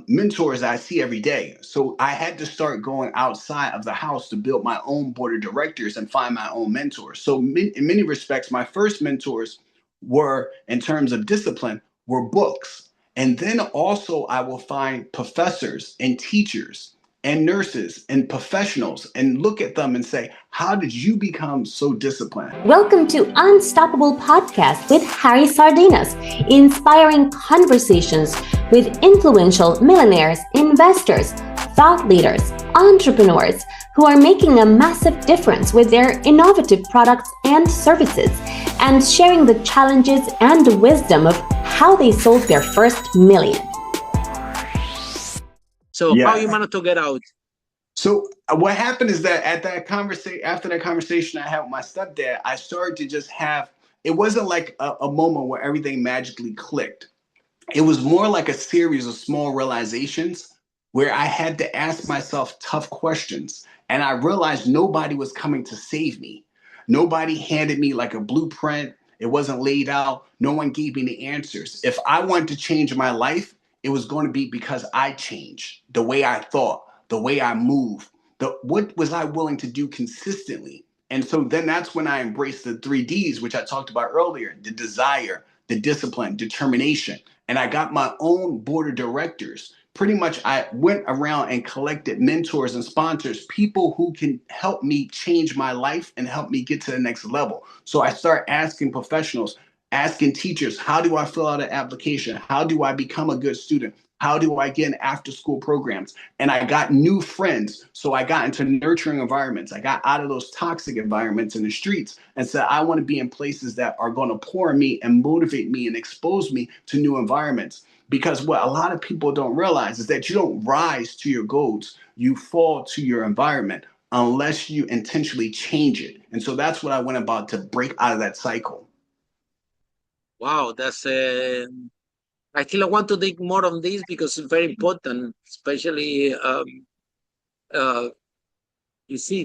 mentors I see every day. So I had to start going outside of the house to build my own board of directors and find my own mentors. So in many respects, my first mentors were, in terms of discipline, were books. And then also I will find professors and teachers and nurses and professionals and look at them and say, how did you become so disciplined? Welcome to Unstoppable Podcast with Harry Sardinas, inspiring conversations with influential millionaires, investors, thought leaders, entrepreneurs who are making a massive difference with their innovative products and services, and sharing the challenges and the wisdom of how they sold their first million. So how you managed to get out? So what happened is that after that conversation I had with my stepdad, I started to just have, it wasn't like a moment where everything magically clicked. It was more like a series of small realizations where I had to ask myself tough questions. And I realized nobody was coming to save me. Nobody handed me like a blueprint. It wasn't laid out. No one gave me the answers. If I wanted to change my life, it was going to be because I changed the way I thought, the way I move, what was I willing to do consistently? And so then that's when I embraced the 3Ds, which I talked about earlier, the desire, the discipline, determination. And I got my own board of directors. Pretty much I went around and collected mentors and sponsors, people who can help me change my life and help me get to the next level. So I start asking professionals, asking teachers, how do I fill out an application? How do I become a good student? How do I get in after school programs? And I got new friends. So I got into nurturing environments. I got out of those toxic environments in the streets and said, I want to be in places that are going to pour me and motivate me and expose me to new environments. Because what a lot of people don't realize is that you don't rise to your goals. You fall to your environment unless you intentionally change it. And so that's what I went about to break out of that cycle. Wow, that's I still want to dig more on this because it's very important, especially you see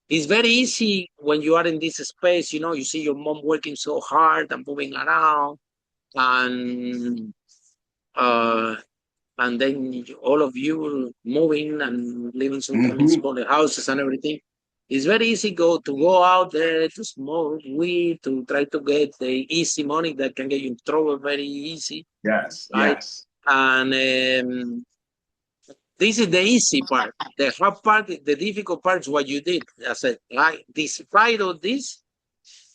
it's very easy when you are in this space, you see your mom working so hard and moving around and then all of you moving and living sometimes in smaller houses and everything. It's very easy to go out there to smoke weed, to try to get the easy money that can get you in trouble very easy. Yes, right? yes. And this is the easy part. The hard part, the difficult part is what you did. I said, despite of this,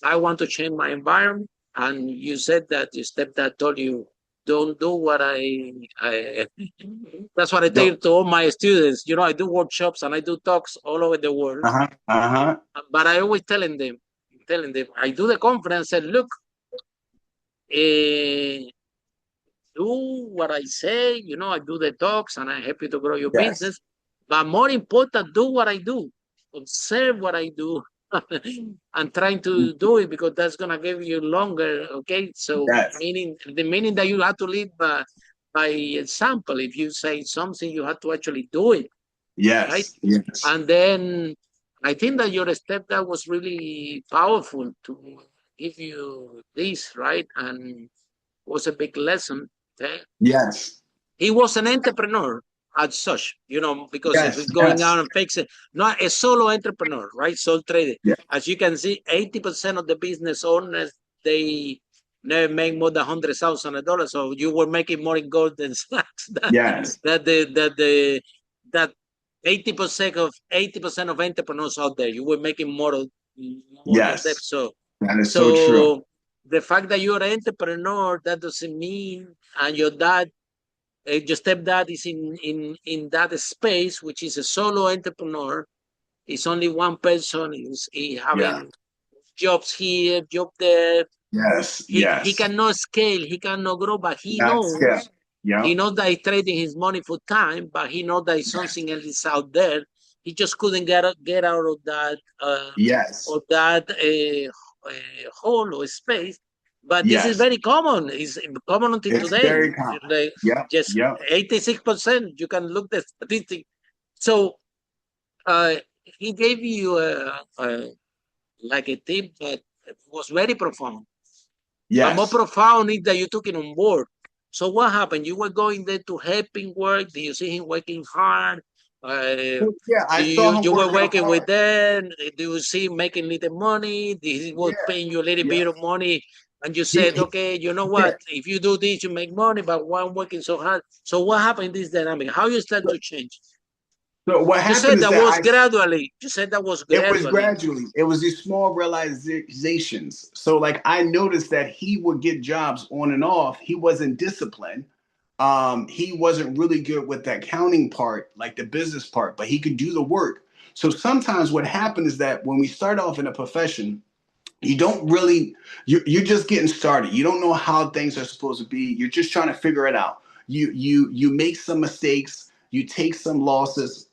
I want to change my environment. And you said that your stepdad told you, don't do what that's what I tell to all my students. I do workshops and I do talks all over the world. But I always telling them, I do the conference and look, do what I say, I do the talks and I'm happy to grow your business. But more important, do what I do. Observe what I do. And trying to do it because that's gonna give you longer. Okay, so meaning that you have to lead by example. If you say something, you have to actually do it. Yes. Right. Yes. And then I think that your stepdad was really powerful to give you this, right? And was a big lesson. Okay. Yes. He was an entrepreneur as such, because he's going out and fixing, not a solo entrepreneur, right? Sole trader. Yeah. As you can see, 80% of the business owners, they never make more than $100,000. So you were making more in gold than stocks. That 80% of entrepreneurs out there, you were making more than them. So that is so true. The fact that you're an entrepreneur, that doesn't mean, and your stepdad is in that space, which is a solo entrepreneur. It's only one person. He having jobs here, job there. Yes. He cannot scale. He cannot grow, but he knows. He knows that he's trading his money for time, but he knows that something else is out there. He just couldn't get out of that. Hole or space. But this is very common. It's common until today. Very common. Just 86%. You can look the statistic. So he gave you like a tip that was very profound. But more profound is that you took it on board. So what happened? You were going there to help him work. Do you see him working hard? Yeah, I saw him You were working working with hard. them. Do you see him making little money? He was Yeah, paying you a little yeah. bit of money, and you said, He, okay, you know yeah. what? If you do this, you make money. But why I'm working so hard? So what happened in this dynamic? How you start to change? So what You happened said is that that was gradually. You said that was it was gradually. gradually. It was these small realizations. So like I noticed that he would get jobs on and off. He wasn't disciplined. He wasn't really good with that counting part, like the business part, but he could do the work. So sometimes what happened is that when we start off in a profession, you don't really you're just getting started. You don't know how things are supposed to be. You're just trying to figure it out. You make some mistakes, you take some losses,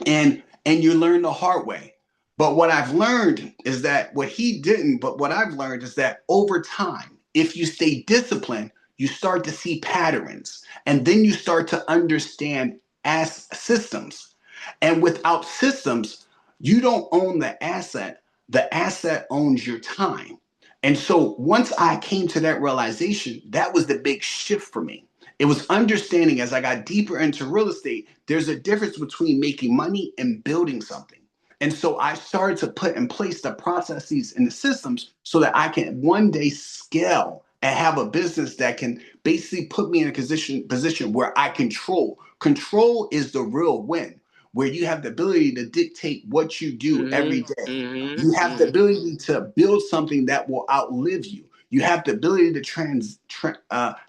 and you learn the hard way. But what I've learned is that what he didn't, but what I've learned is that over time, if you stay disciplined, you start to see patterns, and then you start to understand as systems. And without systems, you don't own the asset owns your time. And so once I came to that realization, that was the big shift for me. It was understanding as I got deeper into real estate, there's a difference between making money and building something. And so I started to put in place the processes and the systems so that I can one day scale and have a business that can basically put me in a position where I control. Control is the real win, where you have the ability to dictate what you do every Mm-hmm, day. mm-hmm, You have the mm-hmm. ability to build something that will outlive you. You have the ability to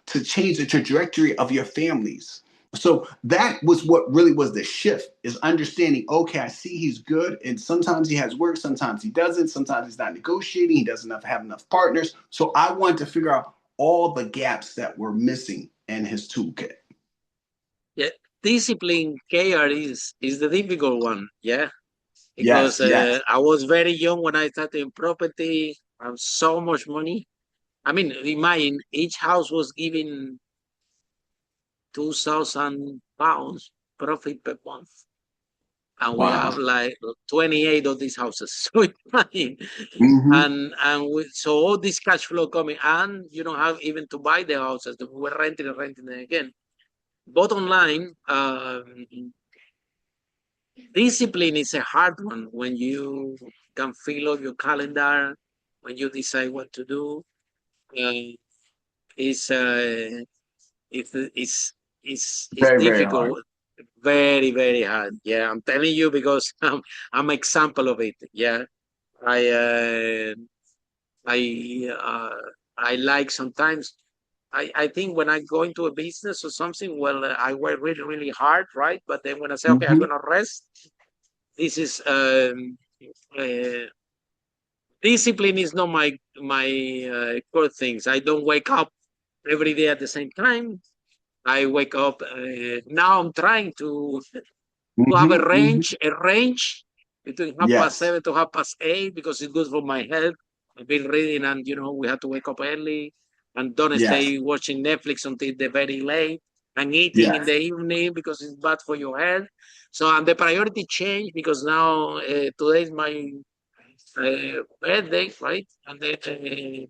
to change the trajectory of your families. So that was what really was the shift, is understanding, okay, I see he's good, and sometimes he has work, sometimes he doesn't, sometimes he's not negotiating, he doesn't have enough partners. So I wanted to figure out all the gaps that were missing in his toolkit. Yeah, discipline, Kayr, is the difficult one. Yeah, because Yes, yes. I was very young when I started in property. I have so much money. I mean, imagine each house was giving 2,000 pounds profit per month, and we Wow. have like 28 of these houses. So imagine, Mm-hmm. so all this cash flow coming, and you don't have even to buy the houses. We were renting and renting them again. Bottom line, discipline is a hard one when you can fill up your calendar, when you decide what to do. Uh, it's, uh, it's Very, very hard. difficult, very, very hard. Yeah, I'm telling you because I'm example of it. Yeah, I, uh, I, uh, I like sometimes. I think when I go into a business or something, well, I work really, really hard, right? But then when I say, okay, I'm Mm-hmm. gonna rest, this is uh, discipline is not my core things. I don't wake up every day at the same time. I wake up now. I'm trying to have Mm-hmm. Mm-hmm. a range between half past Yes. seven to half past eight because it's good for my health. I've been reading, and we have to wake up early and don't Yes. stay watching Netflix until the very late and eating in Yes. the evening because it's bad for your health. So and the priority changed because now today is my birthday, right? And then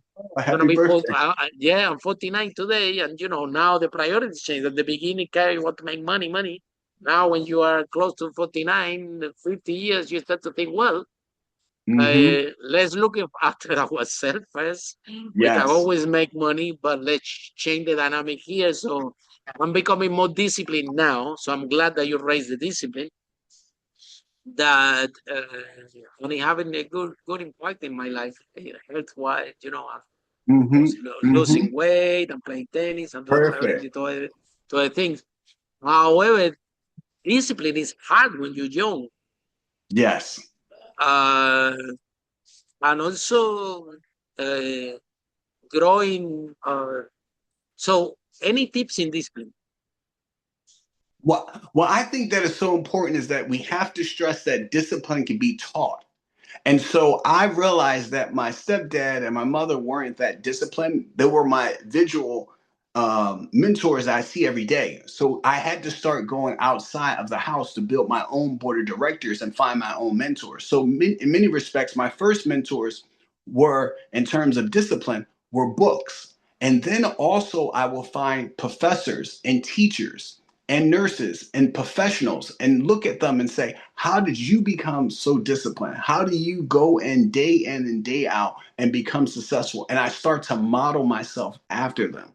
gonna Happy be full. birthday. Yeah, I'm 49 today, and now the priorities change. At the beginning, Kayr, you want to make money, money. Now, when you are close to 49, 50 years, you start to think, well, Mm-hmm. let's look after ourselves first. We can Yes. always make money, but let's change the dynamic here. So I'm becoming more disciplined now. So I'm glad that you raised the discipline that only having a good impact in my life, health wise. I Mm-hmm. was Mm-hmm. losing weight and playing tennis and doing Perfect. priority to other things. However, discipline is hard when you're young. Yes. Uh, and also uh, growing. So, any tips in discipline? What I think that is so important is that we have to stress that discipline can be taught. And so I realized that my stepdad and my mother weren't that disciplined. They were my visual mentors I see every day. So I had to start going outside of the house to build my own board of directors and find my own mentors. So in many respects, my first mentors were, in terms of discipline, were books. And then also I will find professors and teachers and nurses and professionals and look at them and say, how did you become so disciplined? How do you go in and day out and become successful? And I start to model myself after them.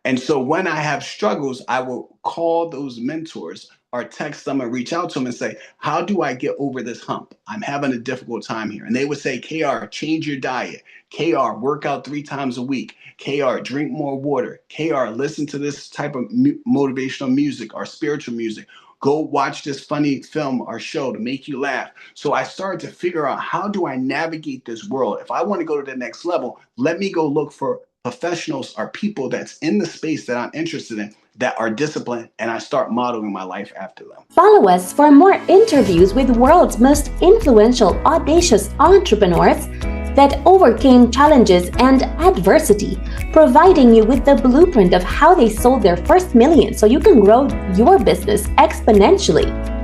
And so when I have struggles, I will call those mentors or text them and reach out to them and say, how do I get over this hump? I'm having a difficult time here. And they would say, Kayr, change your diet. Kayr, work out 3 times a week. Kayr, drink more water. Kayr, listen to this type of motivational music or spiritual music. Go watch this funny film or show to make you laugh. So I started to figure out, how do I navigate this world? If I want to go to the next level, let me go look for professionals or people that's in the space that I'm interested in that are disciplined, and I start modeling my life after them. Follow us for more interviews with world's most influential, audacious entrepreneurs that overcame challenges and adversity, providing you with the blueprint of how they sold their first million so you can grow your business exponentially.